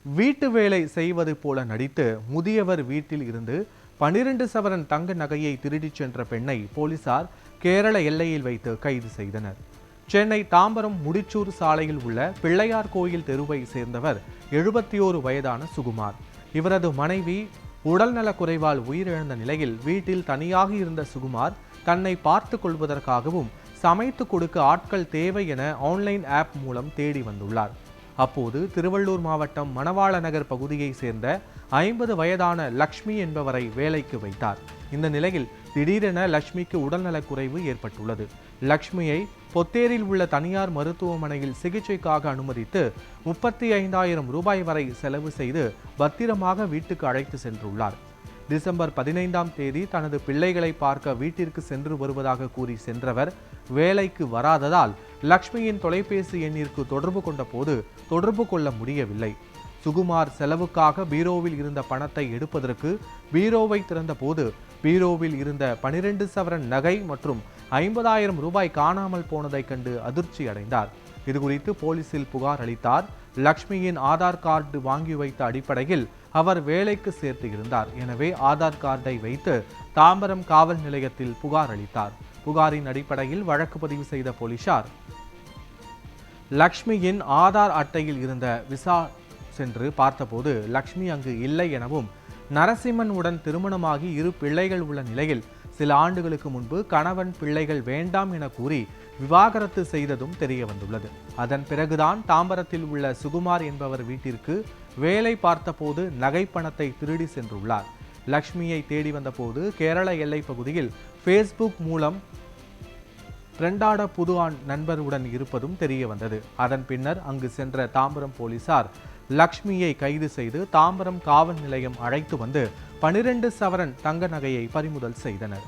வீட்டு வேலை செய்வது போல நடித்து முதியவர் வீட்டில் இருந்து 12 சவரன் தங்க நகையை திருடிச் சென்ற பெண்ணை போலீசார் கேரள எல்லையில் வைத்து கைது செய்தனர். சென்னை தாம்பரம் முடிச்சூர் சாலையில் உள்ள பிள்ளையார் கோயில் தெருவை சேர்ந்தவர் 71 வயதான சுகுமார். இவரது மனைவி உடல்நலக் குறைவால் உயிரிழந்த நிலையில் வீட்டில் தனியாக இருந்த சுகுமார் தன்னை பார்த்து கொள்வதற்காகவும் சமைத்து கொடுக்க ஆட்கள் தேவை என ஆன்லைன் ஆப் மூலம் தேடி வந்துள்ளார். அப்போது திருவள்ளூர் மாவட்டம் மணவாள நகர் பகுதியை சேர்ந்த 50 வயதான லக்ஷ்மி என்பவரை வேலைக்கு வைத்தார். இந்த நிலையில் திடீரென லக்ஷ்மிக்கு உடல்நலக் குறைவு ஏற்பட்டுள்ளது. லக்ஷ்மியை பொத்தேரில் உள்ள தனியார் மருத்துவமனையில் சிகிச்சைக்காக அனுமதித்து 35,000 ரூபாய் வரை செலவு செய்து பத்திரமாக வீட்டுக்கு அழைத்து சென்றுள்ளார். டிசம்பர் 15ஆம் தேதி தனது பிள்ளைகளை பார்க்க வீட்டிற்கு சென்று வருவதாக கூறி சென்றவர் வேலைக்கு வராததால் லக்ஷ்மியின் தொலைபேசி எண்ணிற்கு தொடர்பு கொண்ட போது தொடர்பு கொள்ள முடியவில்லை. சுகுமார் செலவுக்காக பீரோவில் இருந்த பணத்தை எடுப்பதற்கு பீரோவை திறந்த போது பீரோவில் இருந்த 12 சவரன் நகை மற்றும் 50,000 ரூபாய் காணாமல் போனதை கண்டு அதிர்ச்சி அடைந்தார். இதுகுறித்து போலீசில் புகார் அளித்தார். லக்ஷ்மியின் ஆதார் கார்டு வாங்கி வைத்த அடிப்படையில் அவர் வேலைக்கு சேர்த்து இருந்தார். எனவே ஆதார் கார்டை வைத்து தாம்பரம் காவல் நிலையத்தில் புகார் அளித்தார். புகாரின் அடிப்படையில் வழக்கு பதிவு செய்த போலீசார் லக்ஷ்மியின் ஆதார் அட்டையில் இருந்த விசா சென்று பார்த்தபோது லக்ஷ்மி அங்கு இல்லை எனவும் நரசிம்மன் உடன் திருமணமாகி 2 பிள்ளைகள் உள்ள நிலையில் சில ஆண்டுகளுக்கு முன்பு கணவன் பிள்ளைகள் வேண்டாம் என கூறி விவாகரத்து செய்ததும் தெரிய வந்துள்ளது. அதன் பிறகுதான் தாம்பரத்தில் உள்ள சுகுமார் என்பவர் வீட்டிற்கு வேலை பார்த்தபோது நகை பணத்தை திருடி சென்றுள்ளார். லக்ஷ்மியை தேடி வந்தபோது கேரள எல்லை பகுதியில் ஃபேஸ்புக் மூலம் ட்ரெண்டாட புது நண்பருடன் இருப்பதும் தெரிய வந்தது. அதன் பின்னர் அங்கு சென்ற தாம்பரம் போலீசார் லக்ஷ்மியை கைது செய்து தாம்பரம் காவல் நிலையம் அழைத்து வந்து 12 சவரன் தங்க நகையை பறிமுதல் செய்தனர்.